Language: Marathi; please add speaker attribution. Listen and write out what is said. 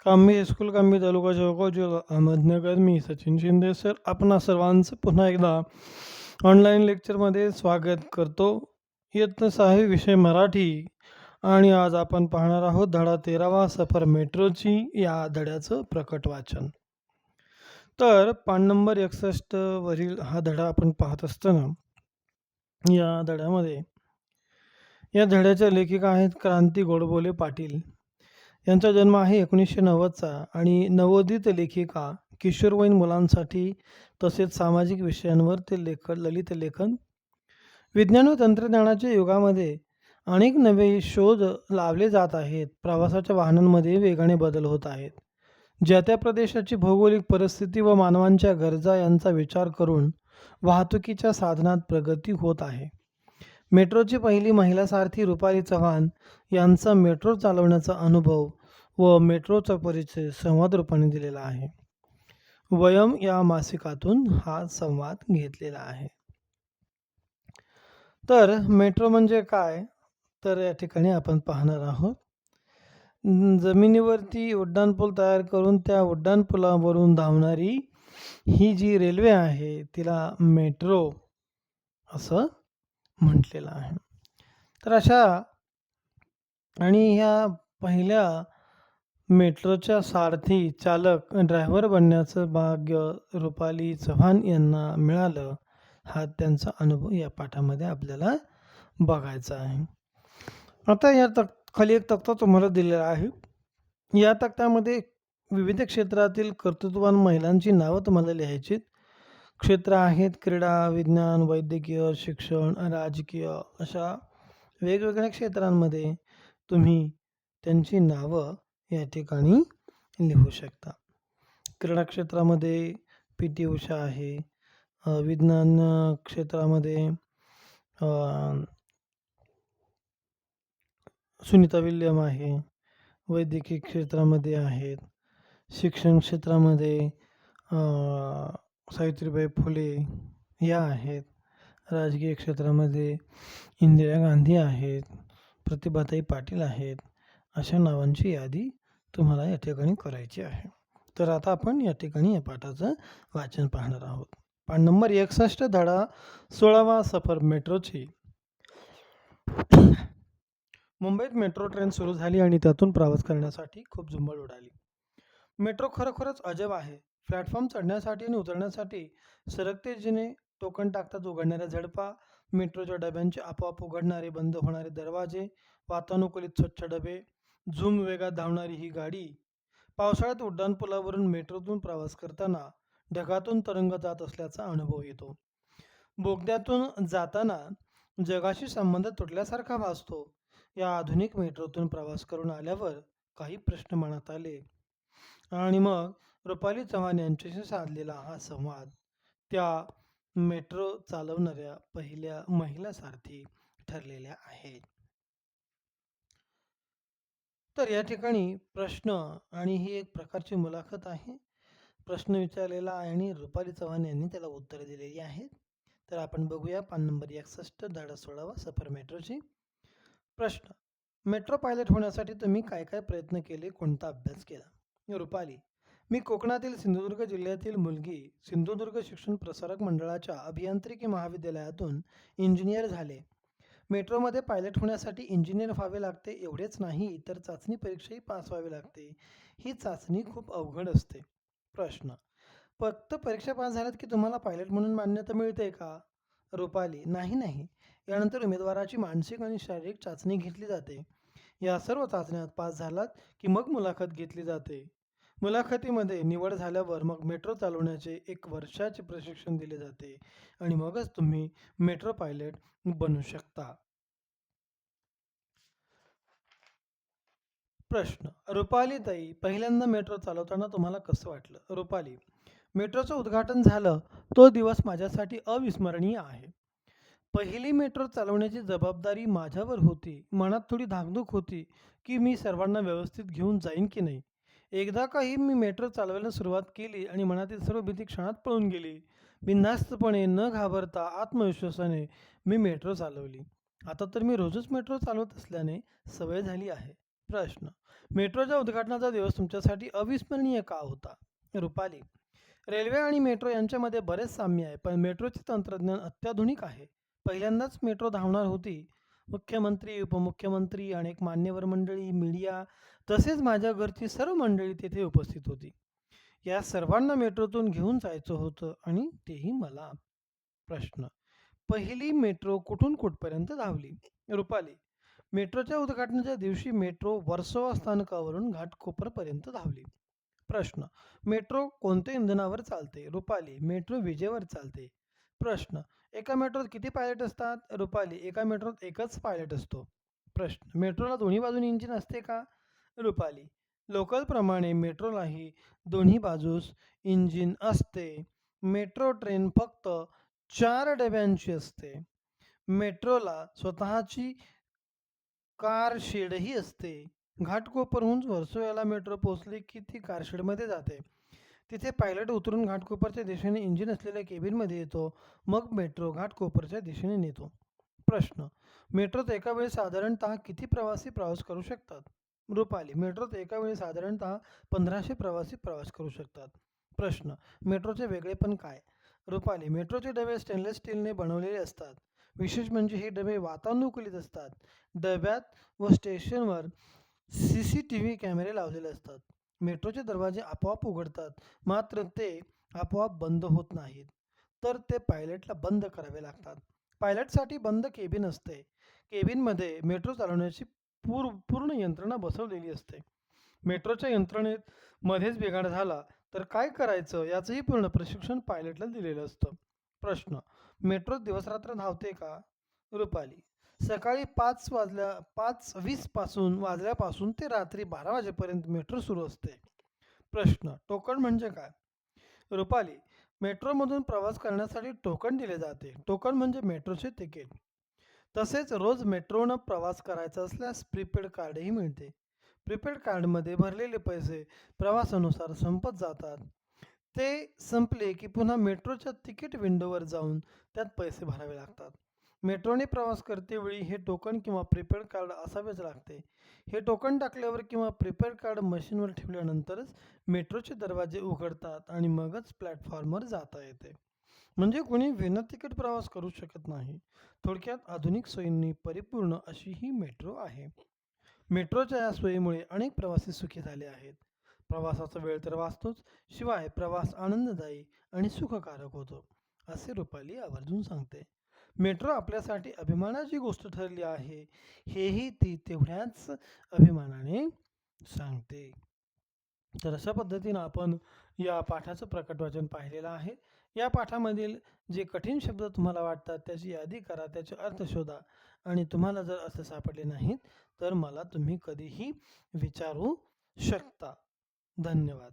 Speaker 1: कांबी हायस्कूल, कांबी तालुका, जळगाव जिल्हा अहमदनगर. मी सचिन शिंदे सर आपणा सर्वांचं पुन्हा एकदा ऑनलाईन लेक्चरमध्ये स्वागत करतो. इयत्ता 6वी विषय मराठी आणि आज आपण पाहणार आहोत धडा 13वा सफर मेट्रोची या धड्याचं प्रकट वाचन. तर पान नंबर 61 वरील हा धडा आपण पाहत असताना या धड्याच्या लेखिका आहेत क्रांती गोडबोले पाटील. यांचा जन्म आहे 1990चा आणि नवोदित लेखिका, किशोरवयीन मुलांसाठी तसेच सामाजिक विषयांवर ते ललित लेखन. विज्ञान व तंत्रज्ञानाच्या युगामध्ये अनेक नवे शोध लावले जात आहेत. प्रवासाच्या वाहनांमध्ये वेगाने बदल होत आहेत. ज्या त्या प्रदेशाची भौगोलिक परिस्थिती व मानवांच्या गरजा यांचा विचार करून वाहतुकीच्या साधनात प्रगती होत आहे. मेट्रोची पहिली महिला सारथी रुपाली चव्हाण यांचा मेट्रो चालवण्याचा अनुभव व मेट्रोचा परिचय संवाद रूपाने दिलेला आहे. वयम या मासिकातून हा संवाद घेतलेला आहे. तर मेट्रो म्हणजे काय, तर या ठिकाणी आपण पाहणार आहोत. जमिनीवरती उड्डाणपूल तयार करून त्या उड्डाणपुलावरून धावणारी ही जी रेल्वे आहे तिला मेट्रो असं म्हटलेलं आहे. तर अशा आणि ह्या पहिल्या मेट्रोच्या सारथी चालक ड्रायव्हर बनण्याचं भाग्य रुपाली चव्हाण यांना मिळालं. हा त्यांचा अनुभव या पाठामध्ये आपल्याला बघायचा आहे. आता या खाली एक तक्ता तुम्हाला दिलेला आहे. या तक्त्यामध्ये विविध क्षेत्रातील कर्तृत्ववान महिलांची नावं तुम्हाला लिहायची. क्षेत्र आहेत क्रीडा, विज्ञान, वैद्यकीय, शिक्षण, राजकीय अशा वेगवेगळ्या क्षेत्रांमध्ये तुम्ही त्यांची नावं या ठिकाणी लिहू शकता. क्रीडा क्षेत्रामध्ये पी.टी. उषा आहे. विज्ञान क्षेत्रामध्ये सुनीता विल्यम आहे. वैद्यकीय क्षेत्रामध्ये आहेत. शिक्षण क्षेत्रामध्ये सावित्रीबाई फुले या आहेत. राजकीय क्षेत्रामध्ये इंदिरा गांधी आहेत. प्रतिभाताई पाटील आहेत. अशा नावांची यादी तुम्हाला या ठिकाणी करायची आहे. तर आता आपण या ठिकाणी या पाठाचं वाचन पाहणार आहोत. पान नंबर 61 धडा 16वा सफर मेट्रोची. मुंबईत मेट्रो ट्रेन सुरू झाली आणि त्यातून प्रवास करण्यासाठी खूप झुंबड उडाली. मेट्रो खरोखरच अजब आहे. प्लॅटफॉर्म चढण्यासाठी आणि उतरण्यासाठी सरकते जिने, टोकन टाकताच उघडणाऱ्या झडपा, मेट्रोच्या डब्यांचे आपोआप उघडणारे बंद होणारे दरवाजे, वातानुकूलित स्वच्छ डबे, झूम वेगात धावणारी ही गाडी. पावसाळ्यात उड्डाणपुलावरून मेट्रोतून प्रवास करताना ढगातून तरंग जात असल्याचा अनुभव येतो. बोगद्यातून जाताना जगाशी संबंध तुटल्यासारखा भासतो. या आधुनिक मेट्रोतून प्रवास करून आल्यावर काही प्रश्न मनात आले आणि मग रुपाली चव्हाण यांच्याशी साधलेला हा संवाद त्या मेट्रो चालवणाऱ्या पहिल्या महिला सारथी ठरलेल्या आहेत. तर या ठिकाणी प्रश्न आणि ही एक प्रकारची मुलाखत आहे. प्रश्न विचारलेला आहे आणि रुपाली चव्हाण यांनी त्याला उत्तरे दिलेली आहेत. तर आपण बघूया पान नंबर 61 धडा 16वा सफर मेट्रोची. प्रश्न: मेट्रो पायलट होण्यासाठी तुम्ही काय काय प्रयत्न केले, कोणता अभ्यास केला? रुपाली: मी कोकणातील सिंधुदुर्ग जिल्ह्यातील मुलगी. सिंधुदुर्ग शिक्षण प्रसारक मंडळाच्या अभियांत्रिकी महाविद्यालयातून इंजिनियर झाले. मेट्रोमध्ये पायलट होण्यासाठी इंजिनियर व्हावे लागते एवढेच नाही तर चाचणी परीक्षाही पास व्हावी लागते. ही चाचणी खूप अवघड असते. प्रश्न: फक्त परीक्षा पास झाल्यात की तुम्हाला पायलट म्हणून मान्यता मिळते का? रुपाली: नाही. यानंतर उमेदवाराची मानसिक आणि शारीरिक चाचणी घेतली जाते. या सर्व चाचण्यात पास झालात की मग मुलाखत घेतली जाते. मुलाखतीमध्ये निवड झाल्यावर मग मेट्रो चालवण्याचे 1 वर्षाचे प्रशिक्षण दिले जाते आणि मगच तुम्ही मेट्रो पायलट बनू शकता. प्रश्न: रुपालीताई, पहिल्यांदा मेट्रो चालवताना तुम्हाला कसं वाटलं? रुपाली: मेट्रोचं उद्घाटन झालं तो दिवस माझ्यासाठी अविस्मरणीय आहे. पहिली मेट्रो चालवण्याची जबाबदारी माझ्यावर होती. मनात थोडी धाकधूक होती की मी सर्वांना व्यवस्थित घेऊन जाईन की नाही. एकदा काही मी मेट्रो चालवायला सुरुवात केली आणि मनातील सर्व भीती क्षणात पळून गेली. बिनधास्तपणे न घाबरता आत्मविश्वासाने मी मेट्रो चालवली. आता तर मी रोजच मेट्रो चालवत असल्याने सवय झाली आहे. प्रश्न. मेट्रोच्या उद्घाटनाचा दिवस तुमच्यासाठी अविस्मरणीय का होता? रुपाली. रेल्वे आणि मेट्रो यांच्यामध्ये बरेच साम्य आहे, पण मेट्रोचे तंत्रज्ञान अत्याधुनिक आहे. पहिल्यांदाच मेट्रो धावणार होती. मुख्यमंत्री, उपमुख्यमंत्री, अनेक मान्यवर मंडळी, मीडिया तसेच माझ्या घरची सर्व मंडळी तेथे उपस्थित होती. या सर्वांना मेट्रोतून घेऊन जायचं होतं आणि तेही मला. प्रश्न. पहिली मेट्रो कुठून कुठपर्यंत धावली? रुपाली. मेट्रोच्या उद्घाटनाच्या दिवशी मेट्रो वर्सोवा स्थानकावरून घाटकोपरपर्यंत धावली. प्रश्न. मेट्रो कोणत्या इंधनावर चालते? रुपाली. मेट्रो विजेवर चालते. प्रश्न. एका मेट्रोत किती पायलट असतात? रुपाली. एका मेट्रोत एकच पायलट असतो. प्रश्न. मेट्रोला दोन्ही बाजूनी इंजिन असते का? रुपाली. लोकलप्रमाणे मेट्रोलाही दोन्ही बाजूस इंजिन असते. मेट्रो ट्रेन फक्त 4 डब्यांची असते. मेट्रोला स्वतःची कारशेडही असते. घाटकोपरहून वर्सोव्याला मेट्रो पोहोचली की ती कारशेडमध्ये जाते. तिथे पायलट उतरून घाटकोपरच्या दिशेने इंजिन असलेल्या केबिनमध्ये येतो. मग मेट्रो घाटकोपरच्या दिशेने नेतो. प्रश्न. मेट्रोत एका वेळी साधारणतः किती प्रवासी प्रवास करू शकतात? रुपाली. मेट्रोत एका वेळी साधारणतः 1500 प्रवासी प्रवास करू शकतात. प्रश्न. मेट्रोचे वेगळेपण काय? रुपाली. मेट्रोचे डबे स्टेनलेस स्टीलने बनवलेले असतात. विशेष म्हणजे हे डबे वातानुकूलित असतात. डब्यात व स्टेशनवर CCTV कॅमेरे लावलेले असतात. मेट्रोचे दरवाजे आपोआप उघडतात, मात्र ते आपोआप बंद होत नाहीत, तर ते पायलटला बंद करावे लागतात. पायलटसाठी बंद केबिन असते. केबिनमध्ये मेट्रो चालवण्याची पूर्ण यंत्रणा बसवलेली असते. मेट्रोच्या यंत्रणेत मध्येच बिघाड झाला तर काय करायचं याचंही पूर्ण प्रशिक्षण पायलटला दिलेलं असतं. प्रश्न. मेट्रो दिवसरात्र धावते का? रुपाली. सकाळी 5:20 वाजल्यापासून ते रात्री 12 वाजेपर्यंत मेट्रो सुरू असते. प्रश्न. टोकन म्हणजे काय? रुपाली. मेट्रोमधून प्रवास करण्यासाठी टोकन दिले जाते. टोकन म्हणजे मेट्रोचे तिकीट. तसेच रोज मेट्रोनं प्रवास करायचा असल्यास प्रीपेड कार्डही मिळते. प्रीपेड कार्डमध्ये भरलेले पैसे प्रवासानुसार संपत जातात. ते संपले की पुन्हा मेट्रोच्या तिकीट विंडोवर जाऊन त्यात पैसे भरावे लागतात. मेट्रोने प्रवास करतेवेळी हे टोकन किंवा प्रीपेड कार्ड असावेच लागते. हे टोकन टाकल्यावर किंवा प्रीपेड कार्ड मशीनवर ठेवल्यानंतरच मेट्रोचे दरवाजे उघडतात आणि मगच प्लॅटफॉर्मवर जाता येते. म्हणजे कोणी विना तिकीट प्रवास करू शकत नाही. थोडक्यात आधुनिक सोयींनी परिपूर्ण अशी ही मेट्रो आहे. मेट्रोच्या या सोयीमुळे अनेक प्रवासी सुखी झाले आहेत. प्रवासाचा वेळ तर वाचतोच, शिवाय प्रवास आनंददायी आणि सुखकारक होतो, असे रुपाली आवर्जून सांगते. मेट्रो आपल्यासाठी अभिमानाची गोष्ट ठरली आहे, हेही ती तेवढ्याच अभिमानाने सांगते. तर अशा पद्धतीनं आपण या पाठाचं प्रकटवाचन पाहिलेलं आहे. या पाठामधील जे कठीण शब्द तुम्हाला वाटतात त्याची यादी करा, त्याचे अर्थ शोधा आणि तुम्हाला जर असे सापडले नाहीत तर मला तुम्ही कधीही विचारू शकता. धन्यवाद.